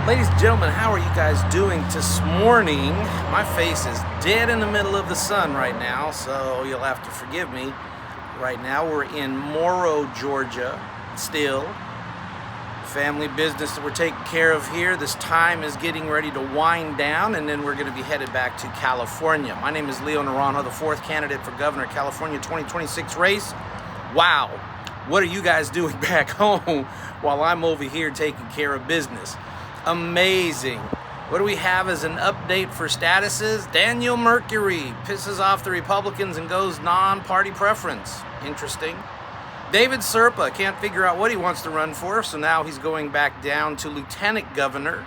Ladies and gentlemen, how are you guys doing this morning? My face is dead in the middle of the sun right now, so you'll have to forgive me. Right now we're in Morrow, Georgia, still. Family business that we're taking care of here. This time is getting ready to wind down, and then we're going to be headed back to California. My name is LeonNaranjo, the fourth candidate for governor of California 2026 race. Wow, what are you guys doing back home while I'm over here taking care of business? Amazing. What do we have as an update for statuses? Daniel Mercury pisses off the Republicans and goes non-party preference. Interesting. David Serpa can't figure out what he wants to run for, so now he's going back down to lieutenant governor.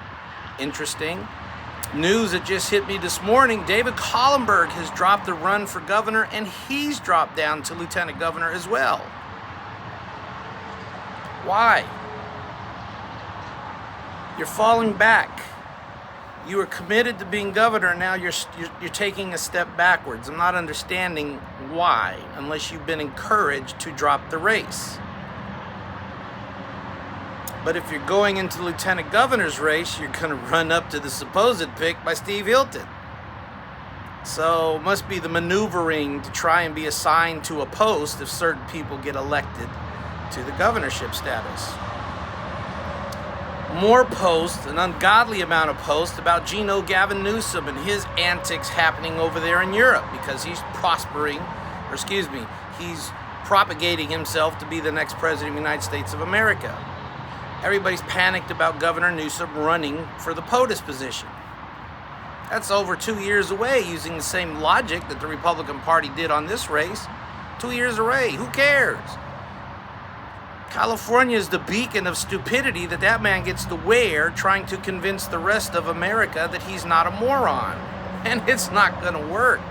Interesting. News that just hit me this morning, David Collenberg has dropped the run for governor, and he's dropped down to lieutenant governor as well. Why? You're falling back. You were committed to being governor, and now you're taking a step backwards. I'm not understanding why, unless you've been encouraged to drop the race. But if you're going into lieutenant governor's race, you're going to run up to the supposed pick by Steve Hilton. So it must be the maneuvering to try and be assigned to a post if certain people get elected to the governorship status. More posts, an ungodly amount of posts about GINO Gavin Newsom and his antics happening over there in Europe because he's he's propagating himself to be the next president of the United States of America. Everybody's panicked about Governor Newsom running for the POTUS position. That's over 2 years away, using the same logic that the Republican Party did on this race. 2 years away, who cares? California is the beacon of stupidity that man gets to wear, trying to convince the rest of America that he's not a moron. And it's not going to work.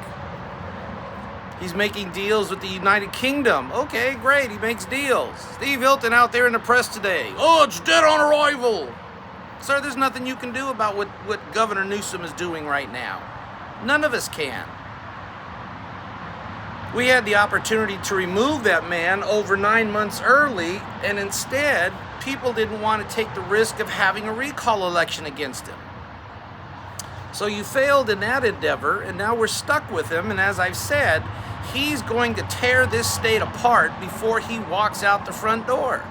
He's making deals with the United Kingdom. Okay, great, he makes deals. Steve Hilton out there in the press today. Oh, it's dead on arrival. Sir, there's nothing you can do about what Governor Newsom is doing right now. None of us can. We had the opportunity to remove that man over 9 months early, and instead, people didn't want to take the risk of having a recall election against him. So you failed in that endeavor, and now we're stuck with him, and as I've said, he's going to tear this state apart before he walks out the front door.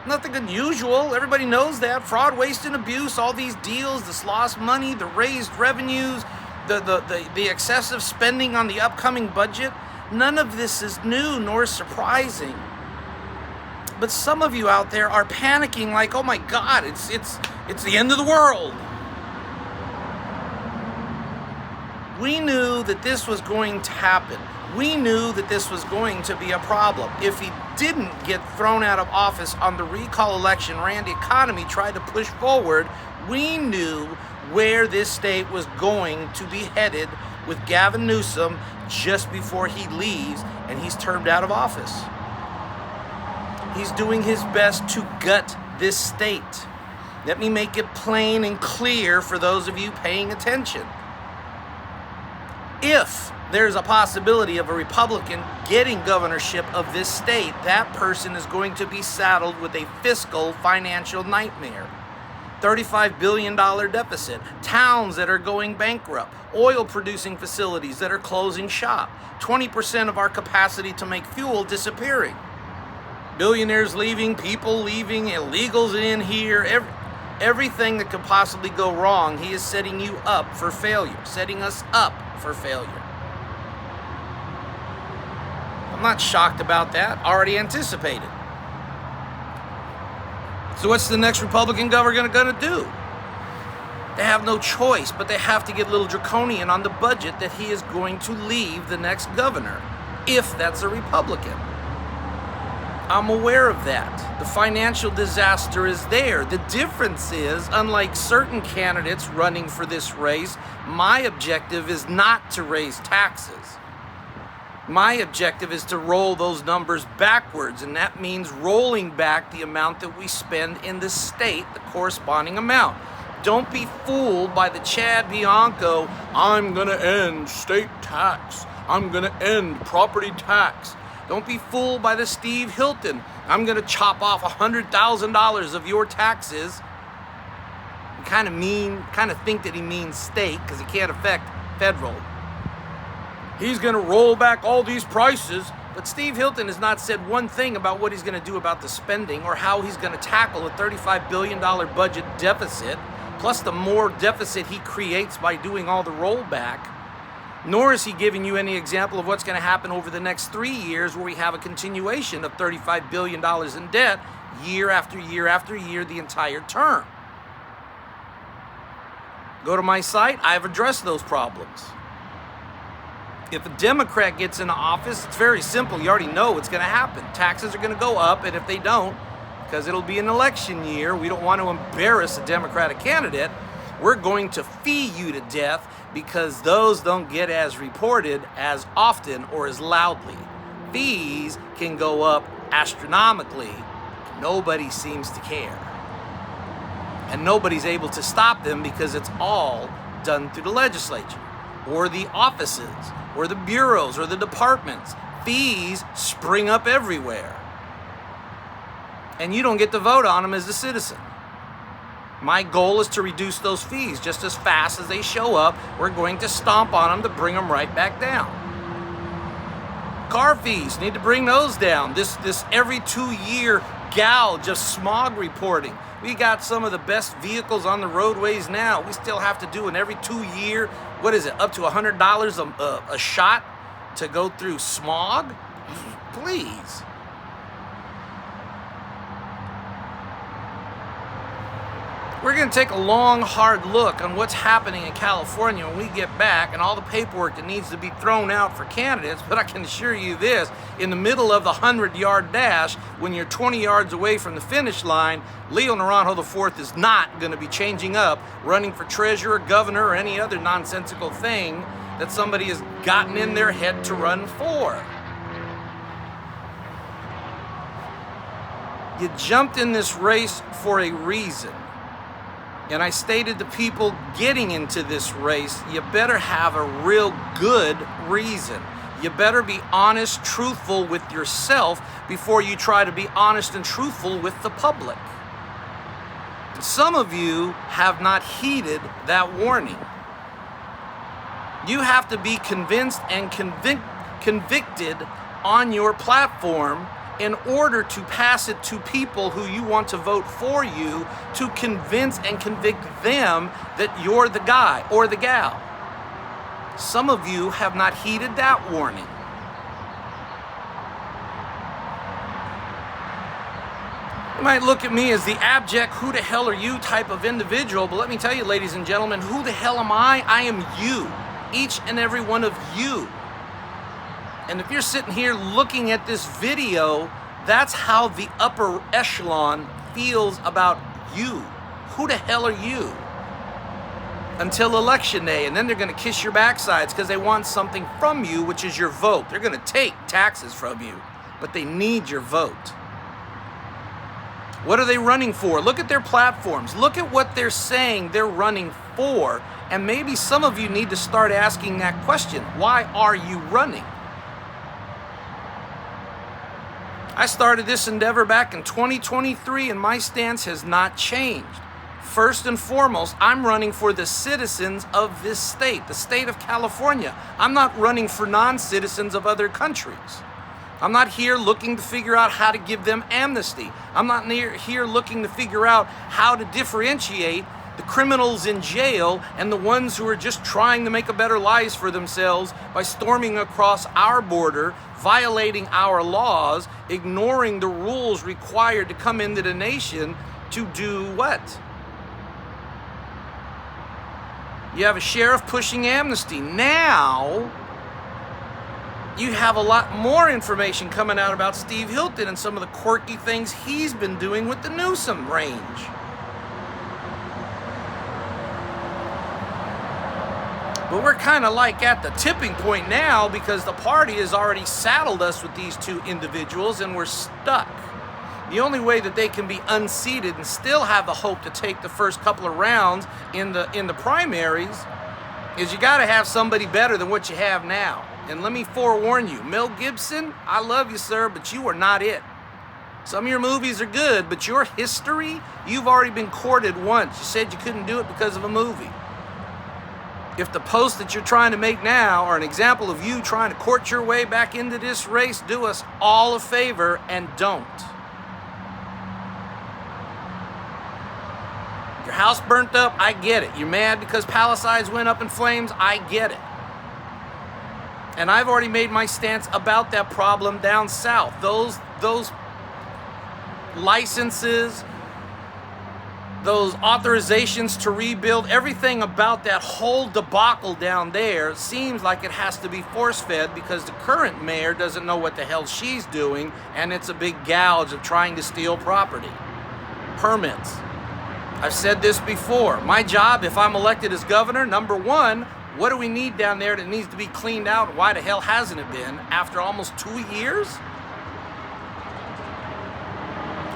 Nothing unusual, everybody knows that. Fraud, waste, and abuse, all these deals, this lost money, the raised revenues, the excessive spending on the upcoming budget, none of this is new nor surprising. But some of you out there are panicking like, oh my God, it's the end of the world. We knew that this was going to happen. We knew that this was going to be a problem. If he didn't get thrown out of office on the recall election Randy Economy tried to push forward, we knew where this state was going to be headed with Gavin Newsom just before he leaves and he's termed out of office. He's doing his best to gut this state. Let me make it plain and clear for those of you paying attention. If there's a possibility of a Republican getting governorship of this state, that person is going to be saddled with a fiscal financial nightmare. $35 billion deficit, towns that are going bankrupt, oil-producing facilities that are closing shop, 20% of our capacity to make fuel disappearing, billionaires leaving, people leaving, illegals in here, everything that could possibly go wrong. He is setting you up for failure, setting us up for failure. I'm not shocked about that, already anticipated. So what's the next Republican governor going to do? They have no choice, but they have to get a little draconian on the budget that he is going to leave the next governor, if that's a Republican. I'm aware of that. The financial disaster is there. The difference is, unlike certain candidates running for this race, my objective is not to raise taxes. My objective is to roll those numbers backwards, and that means rolling back the amount that we spend in the state, the corresponding amount. Don't be fooled by the Chad Bianco, I'm going to end state tax. I'm going to end property tax. Don't be fooled by the Steve Hilton. I'm going to chop off $100,000 of your taxes. You kind of think that he means state because he can't affect federal. He's going to roll back all these prices. But Steve Hilton has not said one thing about what he's going to do about the spending or how he's going to tackle a $35 billion budget deficit, plus the more deficit he creates by doing all the rollback. Nor is he giving you any example of what's going to happen over the next 3 years where we have a continuation of $35 billion in debt year after year after year, the entire term. Go to my site. I've addressed those problems. If a Democrat gets into office, it's very simple. You already know what's going to happen. Taxes are going to go up, and if they don't, because it'll be an election year, we don't want to embarrass a Democratic candidate, we're going to fee you to death because those don't get as reported as often or as loudly. Fees can go up astronomically. Nobody seems to care. And nobody's able to stop them because it's all done through the legislature or the offices or the bureaus or the departments. Fees spring up everywhere. And you don't get to vote on them as a citizen. My goal is to reduce those fees just as fast as they show up. We're going to stomp on them to bring them right back down. Car fees, need to bring those down. This every 2-year gouge of smog reporting. We got some of the best vehicles on the roadways now. We still have to do an every 2 year, what is it, up to $100 a shot to go through smog? Please. We're going to take a long, hard look on what's happening in California when we get back and all the paperwork that needs to be thrown out for candidates. But I can assure you this, in the middle of the 100-yard dash, when you're 20 yards away from the finish line, LeonNaranjo IV is not going to be changing up, running for treasurer, governor, or any other nonsensical thing that somebody has gotten in their head to run for. You jumped in this race for a reason. And I stated to people getting into this race, you better have a real good reason. You better be honest, truthful with yourself before you try to be honest and truthful with the public. Some of you have not heeded that warning. You have to be convinced and convicted on your platform in order to pass it to people who you want to vote for you, to convince and convict them that you're the guy or the gal. Some of you have not heeded that warning. You might look at me as the abject, who the hell are you type of individual, but let me tell you, ladies and gentlemen, who the hell am I? I am you, each and every one of you. And if you're sitting here looking at this video, that's how the upper echelon feels about you. Who the hell are you? Until election day, and then they're going to kiss your backsides because they want something from you, which is your vote. They're going to take taxes from you, but they need your vote. What are they running for? Look at their platforms. Look at what they're saying they're running for, and maybe some of you need to start asking that question. Why are you running? I started this endeavor back in 2023, and my stance has not changed. First and foremost, I'm running for the citizens of this state, the state of California. I'm not running for non-citizens of other countries. I'm not here looking to figure out how to give them amnesty. I'm not here looking to figure out how to differentiate the criminals in jail and the ones who are just trying to make a better life for themselves by storming across our border, violating our laws, ignoring the rules required to come into the nation to do what? You have a sheriff pushing amnesty. Now, you have a lot more information coming out about Steve Hilton and some of the quirky things he's been doing with the Newsom range. But we're kind of like at the tipping point now because the party has already saddled us with these two individuals and we're stuck. The only way that they can be unseated and still have the hope to take the first couple of rounds in the primaries is you got to have somebody better than what you have now. And let me forewarn you, Mel Gibson, I love you, sir, but you are not it. Some of your movies are good, but your history, you've already been courted once. You said you couldn't do it because of a movie. If the posts that you're trying to make now are an example of you trying to court your way back into this race, do us all a favor and don't. Your house burnt up, I get it. You're mad because Palisades went up in flames, I get it. And I've already made my stance about that problem down south. Those licenses, those authorizations to rebuild, everything about that whole debacle down there seems like it has to be force-fed because the current mayor doesn't know what the hell she's doing, and it's a big gouge of trying to steal property. Permits. I've said this before. My job, if I'm elected as governor, number one, what do we need down there that needs to be cleaned out? Why the hell hasn't it been after almost 2 years?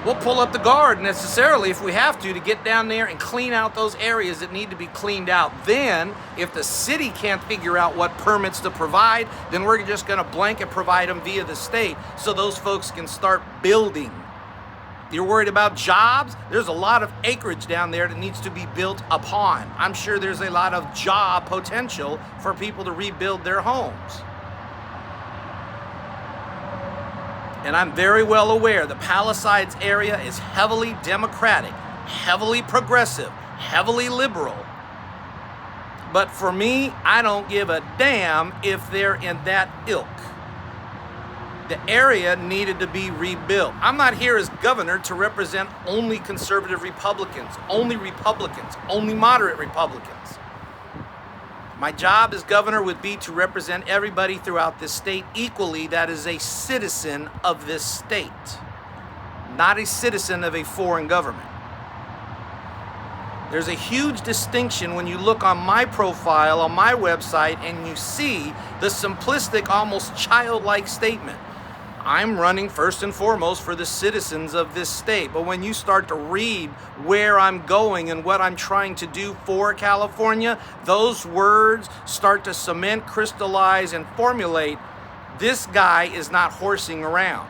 We'll pull up the guard necessarily if we have to get down there and clean out those areas that need to be cleaned out. Then, if the city can't figure out what permits to provide, then we're just going to blanket provide them via the state so those folks can start building. You're worried about jobs? There's a lot of acreage down there that needs to be built upon. I'm sure there's a lot of job potential for people to rebuild their homes. And I'm very well aware the Palisades area is heavily Democratic, heavily progressive, heavily liberal. But for me, I don't give a damn if they're in that ilk. The area needed to be rebuilt. I'm not here as governor to represent only conservative Republicans, only moderate Republicans. My job as governor would be to represent everybody throughout this state equally that is a citizen of this state, not a citizen of a foreign government. There's a huge distinction when you look on my profile on my website and you see the simplistic, almost childlike statement. I'm running first and foremost for the citizens of this state. But when you start to read where I'm going and what I'm trying to do for California, those words start to cement, crystallize, and formulate. This guy is not horsing around.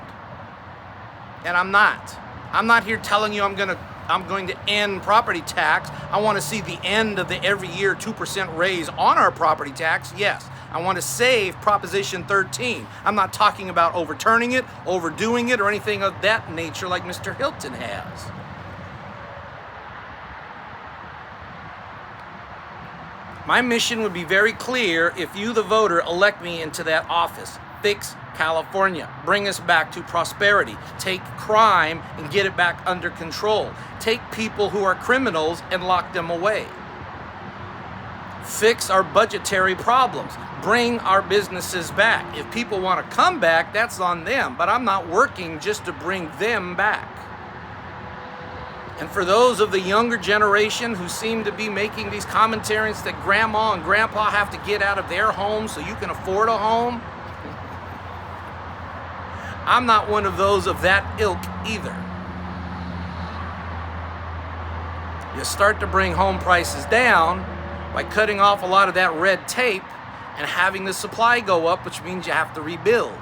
And I'm not. I'm not here telling you I'm going to end property tax. I want to see the end of the every year 2% raise on our property tax. Yes. I want to save Proposition 13. I'm not talking about overturning it, overdoing it, or anything of that nature like Mr. Hilton has. My mission would be very clear if you, the voter, elect me into that office. Fix California. Bring us back to prosperity. Take crime and get it back under control. Take people who are criminals and lock them away. Fix our budgetary problems. Bring our businesses back. If people want to come back, that's on them, but I'm not working just to bring them back. And for those of the younger generation who seem to be making these commentaries that grandma and grandpa have to get out of their home so you can afford a home, I'm not one of those of that ilk either. You start to bring home prices down by cutting off a lot of that red tape and having the supply go up, which means you have to rebuild.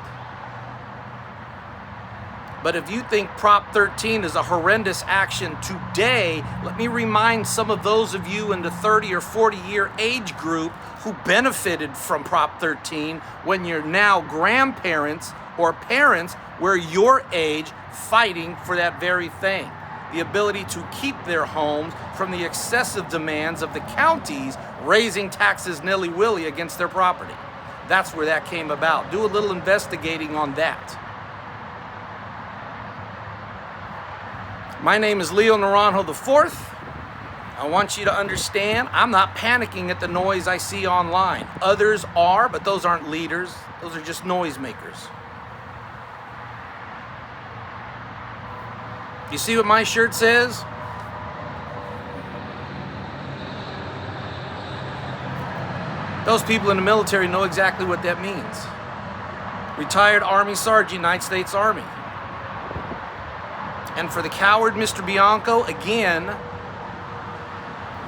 But if you think Prop 13 is a horrendous action today, let me remind some of those of you in the 30 or 40 year age group who benefited from Prop 13 when you're now grandparents or parents where your age fighting for that very thing. The ability to keep their homes from the excessive demands of the counties raising taxes nilly-willy against their property. That's where that came about. Do a little investigating on that. My name is LeonNaranjo IV. I want you to understand, I'm not panicking at the noise I see online. Others are, but those aren't leaders. Those are just noisemakers. You see what my shirt says? Those people in the military know exactly what that means. Retired Army Sergeant, United States Army. And for the coward Mr. Bianco, again,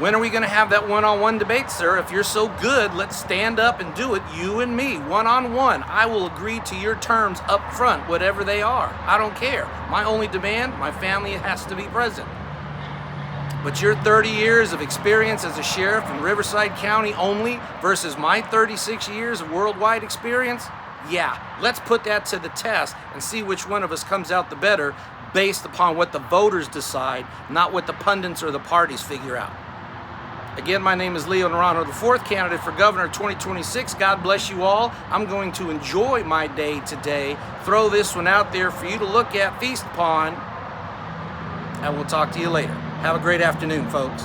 When are we going to have that one-on-one debate, sir? If you're so good, let's stand up and do it, you and me, one-on-one. I will agree to your terms up front, whatever they are. I don't care. My only demand, my family has to be present. But your 30 years of experience as a sheriff in Riverside County only versus my 36 years of worldwide experience, yeah, let's put that to the test and see which one of us comes out the better based upon what the voters decide, not what the pundits or the parties figure out. Again, my name is LeonNaranjo IV, candidate for governor 2026. God bless you all. I'm going to enjoy my day today. Throw this one out there for you to look at, feast upon, and we'll talk to you later. Have a great afternoon, folks.